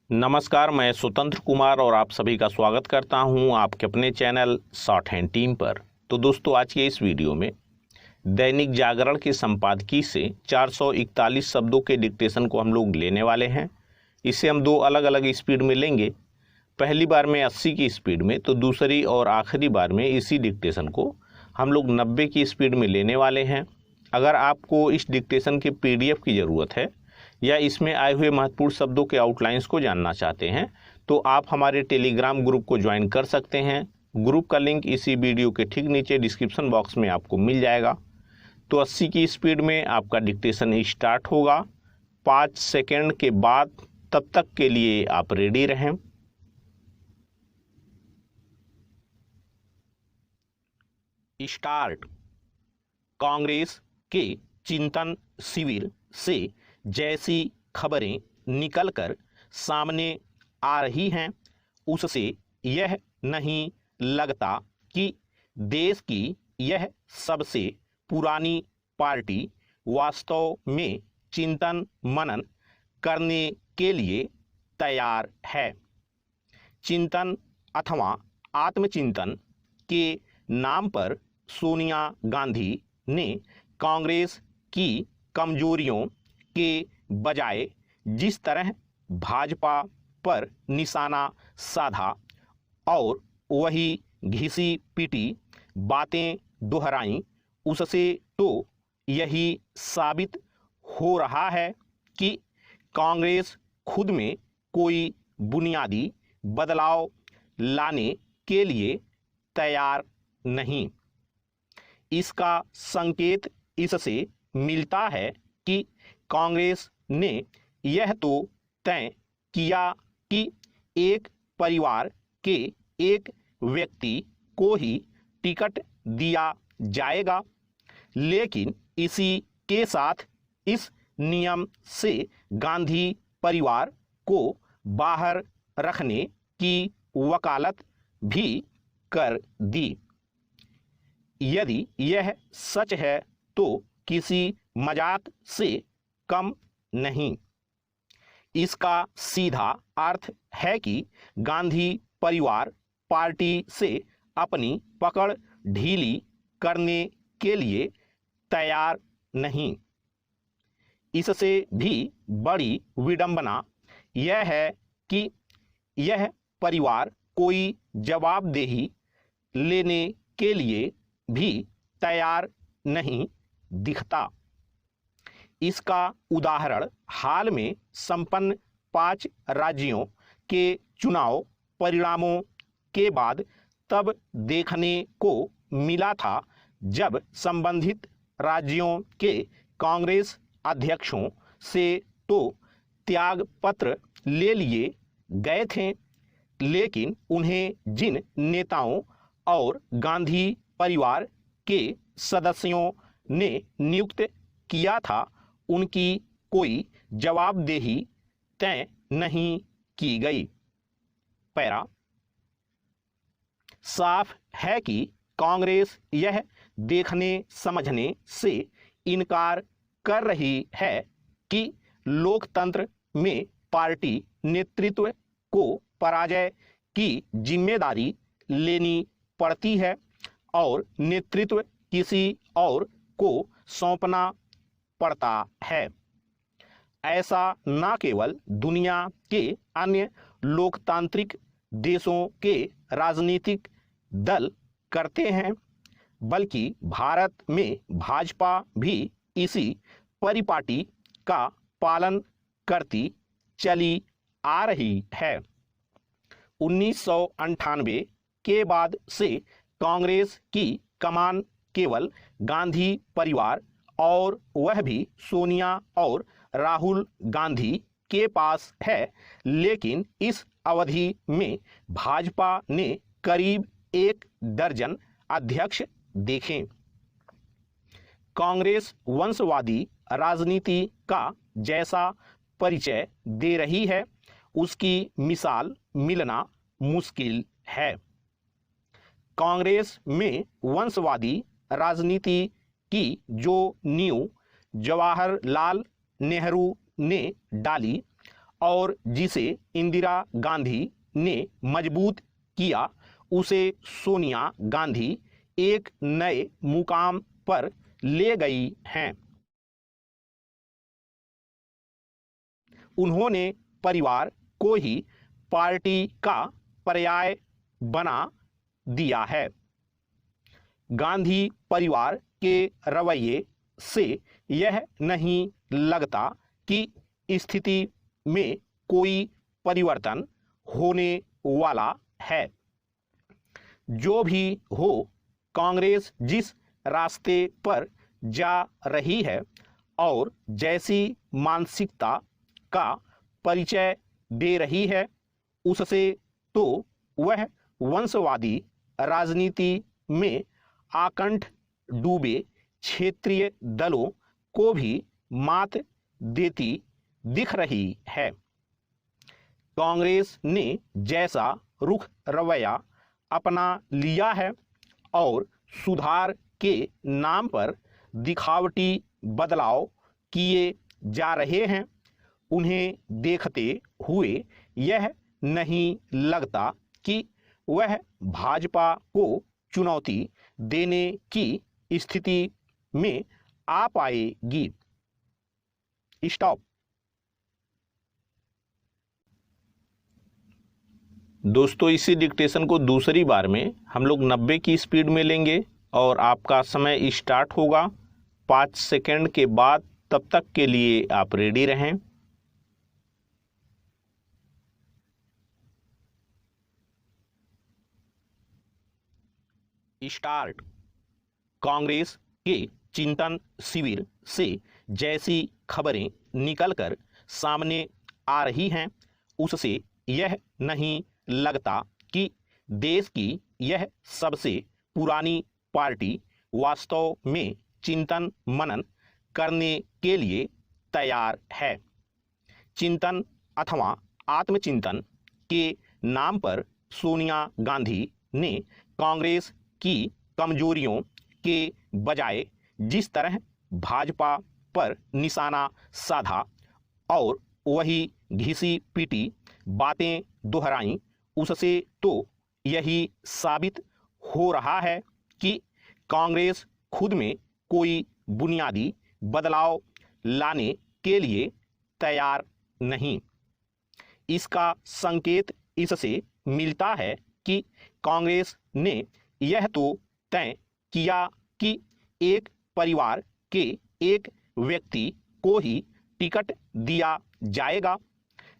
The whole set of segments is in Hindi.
नमस्कार, मैं स्वतंत्र कुमार और आप सभी का स्वागत करता हूं आपके अपने चैनल शॉर्ट हैंड टीम पर। तो दोस्तों, आज के इस वीडियो में दैनिक जागरण के संपादकीय से 441 शब्दों के डिक्टेशन को हम लोग लेने वाले हैं। इसे हम दो अलग अलग स्पीड में लेंगे। पहली बार में 80 की स्पीड में, तो दूसरी और आखिरी बार में इसी डिक्टेशन को हम लोग 90 की स्पीड में लेने वाले हैं। अगर आपको इस डिक्टेशन के PDF की ज़रूरत है या इसमें आए हुए महत्वपूर्ण शब्दों के आउटलाइंस को जानना चाहते हैं तो आप हमारे टेलीग्राम ग्रुप को ज्वाइन कर सकते हैं। ग्रुप का लिंक इसी वीडियो के ठीक नीचे डिस्क्रिप्शन बॉक्स में आपको मिल जाएगा। तो 80 की स्पीड में आपका डिक्टेशन स्टार्ट होगा 5 सेकेंड के बाद। तब तक के लिए आप रेडी रहें। स्टार्ट। कांग्रेस के चिंतन शिविर से जैसी खबरें निकलकर सामने आ रही हैं, उससे यह नहीं लगता कि देश की यह सबसे पुरानी पार्टी वास्तव में चिंतन मनन करने के लिए तैयार है। चिंतन अथवा आत्मचिंतन के नाम पर सोनिया गांधी ने कांग्रेस की कमजोरियों के बजाय जिस तरह भाजपा पर निशाना साधा और वही घिसी पीटी बातें दोहराई, उससे तो यही साबित हो रहा है कि कांग्रेस खुद में कोई बुनियादी बदलाव लाने के लिए तैयार नहीं। इसका संकेत इससे मिलता है कि कांग्रेस ने यह तो तय किया कि एक परिवार के एक व्यक्ति को ही टिकट दिया जाएगा, लेकिन इसी के साथ इस नियम से गांधी परिवार को बाहर रखने की वकालत भी कर दी। यदि यह सच है तो किसी मजाक से कम नहीं। इसका सीधा अर्थ है कि गांधी परिवार पार्टी से अपनी पकड़ ढीली करने के लिए तैयार नहीं। इससे भी बड़ी विडंबना यह है कि यह परिवार कोई जवाबदेही लेने के लिए भी तैयार नहीं दिखता। इसका उदाहरण हाल में संपन्न 5 राज्यों के चुनाव परिणामों के बाद तब देखने को मिला था, जब संबंधित राज्यों के कांग्रेस अध्यक्षों से तो त्याग पत्र ले लिए गए थे, लेकिन उन्हें जिन नेताओं और गांधी परिवार के सदस्यों ने नियुक्त किया था, उनकी कोई जवाबदेही तय नहीं की गई। पैरा। साफ है कि कांग्रेस यह देखने समझने से इनकार कर रही है कि लोकतंत्र में पार्टी नेतृत्व को पराजय की जिम्मेदारी लेनी पड़ती है और नेतृत्व किसी और को सौंपना पड़ता है। ऐसा न केवल दुनिया के अन्य लोकतांत्रिक देशों के राजनीतिक दल करते हैं, बल्कि भारत में भाजपा भी इसी परिपाटी का पालन करती चली आ रही है। 1998 के बाद से कांग्रेस की कमान केवल गांधी परिवार और वह भी सोनिया और राहुल गांधी के पास है, लेकिन इस अवधि में भाजपा ने करीब 1 दर्जन अध्यक्ष देखे। कांग्रेस वंशवादी राजनीति का जैसा परिचय दे रही है, उसकी मिसाल मिलना मुश्किल है। कांग्रेस में वंशवादी राजनीति की जो नींव जवाहरलाल नेहरू ने डाली और जिसे इंदिरा गांधी ने मजबूत किया, उसे सोनिया गांधी एक नए मुकाम पर ले गई हैं। उन्होंने परिवार को ही पार्टी का पर्याय बना दिया है। गांधी परिवार के रवैये से यह नहीं लगता कि स्थिति में कोई परिवर्तन होने वाला है। जो भी हो, कांग्रेस जिस रास्ते पर जा रही है और जैसी मानसिकता का परिचय दे रही है, उससे तो वह वंशवादी राजनीति में आकंठ डूबे क्षेत्रीय दलों को भी मात देती दिख रही है। कांग्रेस ने जैसा रुख रवैया अपना लिया है और सुधार के नाम पर दिखावटी बदलाव किए जा रहे हैं, उन्हें देखते हुए यह नहीं लगता कि वह भाजपा को चुनौती देने की स्थिति में आ पाएगी। स्टॉप। दोस्तों, इसी डिक्टेशन को दूसरी बार में हम लोग 90 की स्पीड में लेंगे और आपका समय स्टार्ट होगा 5 सेकंड के बाद। तब तक के लिए आप रेडी रहें। स्टार्ट। कांग्रेस के चिंतन शिविर से जैसी खबरें निकलकर सामने आ रही हैं, उससे यह नहीं लगता कि देश की यह सबसे पुरानी पार्टी वास्तव में चिंतन मनन करने के लिए तैयार है। चिंतन अथवा आत्मचिंतन के नाम पर सोनिया गांधी ने कांग्रेस की कमजोरियों के बजाय जिस तरह भाजपा पर निशाना साधा और वही घिसी पीटी बातें दोहराई, उससे तो यही साबित हो रहा है कि कांग्रेस खुद में कोई बुनियादी बदलाव लाने के लिए तैयार नहीं। इसका संकेत इससे मिलता है कि कांग्रेस ने यह तो तय किया कि एक परिवार के एक व्यक्ति को ही टिकट दिया जाएगा,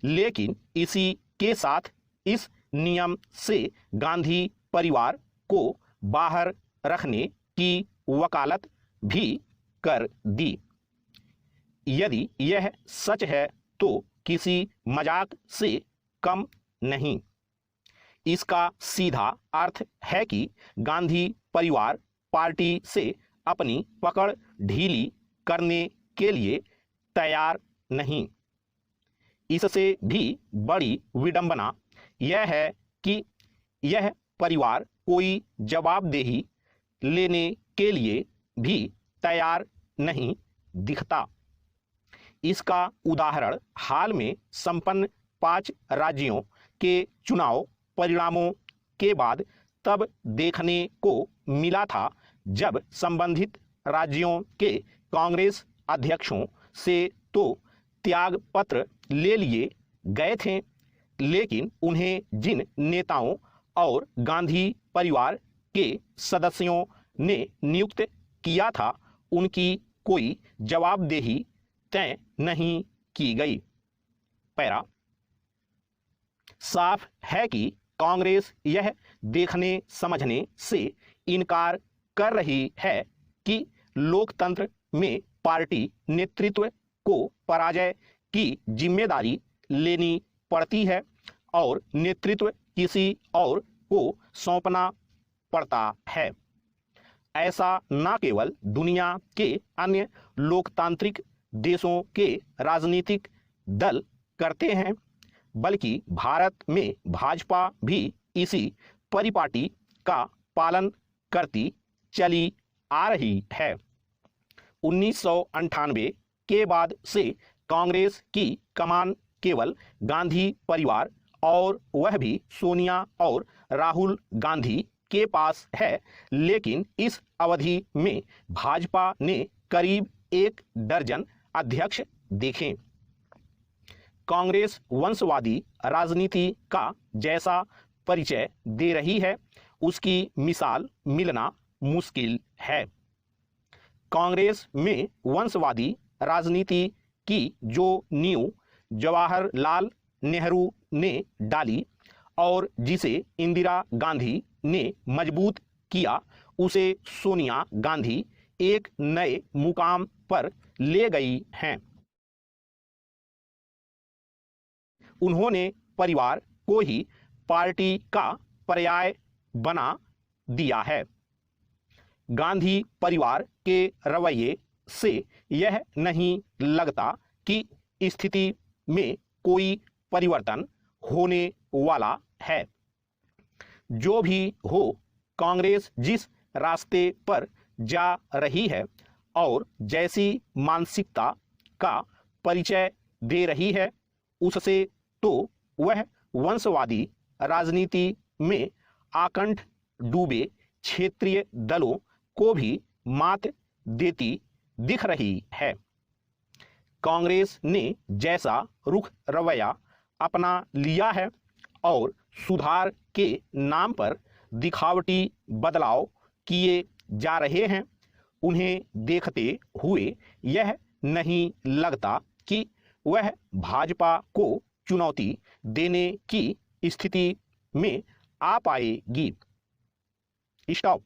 लेकिन इसी के साथ इस नियम से गांधी परिवार को बाहर रखने की वकालत भी कर दी। यदि यह सच है तो किसी मजाक से कम नहीं। इसका सीधा अर्थ है कि गांधी परिवार पार्टी से अपनी पकड़ ढीली करने के लिए तैयार नहीं। इससे भी बड़ी विडंबना यह है कि यह परिवार कोई जवाबदेही लेने के लिए भी तैयार नहीं दिखता। इसका उदाहरण हाल में संपन्न 5 राज्यों के चुनाव परिणामों के बाद तब देखने को मिला था, जब संबंधित राज्यों के कांग्रेस अध्यक्षों से तो त्याग पत्र ले लिए गए थे, लेकिन उन्हें जिन नेताओं और गांधी परिवार के सदस्यों ने नियुक्त किया था, उनकी कोई जवाबदेही तय नहीं की गई। पैरा। साफ है कि कांग्रेस यह देखने समझने से इनकार कर रही है कि लोकतंत्र में पार्टी नेतृत्व को पराजय की जिम्मेदारी लेनी पड़ती है और नेतृत्व किसी और को सौंपना पड़ता है। ऐसा न केवल दुनिया के अन्य लोकतांत्रिक देशों के राजनीतिक दल करते हैं, बल्कि भारत में भाजपा भी इसी परिपाटी का पालन करती चली आ रही है। 1998 के बाद से कांग्रेस की कमान केवल गांधी परिवार और वह भी सोनिया और राहुल गांधी के पास है, लेकिन इस अवधि में भाजपा ने करीब 1 दर्जन अध्यक्ष देखे। कांग्रेस वंशवादी राजनीति का जैसा परिचय दे रही है, उसकी मिसाल मिलना मुश्किल है। कांग्रेस में वंशवादी राजनीति की जो नींव जवाहरलाल नेहरू ने डाली और जिसे इंदिरा गांधी ने मजबूत किया, उसे सोनिया गांधी एक नए मुकाम पर ले गई हैं। उन्होंने परिवार को ही पार्टी का पर्याय बना दिया है। गांधी परिवार के रवैये से यह नहीं लगता कि स्थिति में कोई परिवर्तन होने वाला है। जो भी हो, कांग्रेस जिस रास्ते पर जा रही है और जैसी मानसिकता का परिचय दे रही है, उससे तो वह वंशवादी राजनीति में आकंठ डूबे क्षेत्रीय दलों को भी मात देती दिख रही है। कांग्रेस ने जैसा रुख रवैया अपना लिया है और सुधार के नाम पर दिखावटी बदलाव किए जा रहे हैं, उन्हें देखते हुए यह नहीं लगता कि वह भाजपा को चुनौती देने की स्थिति में आ पाएगी। स्टॉप।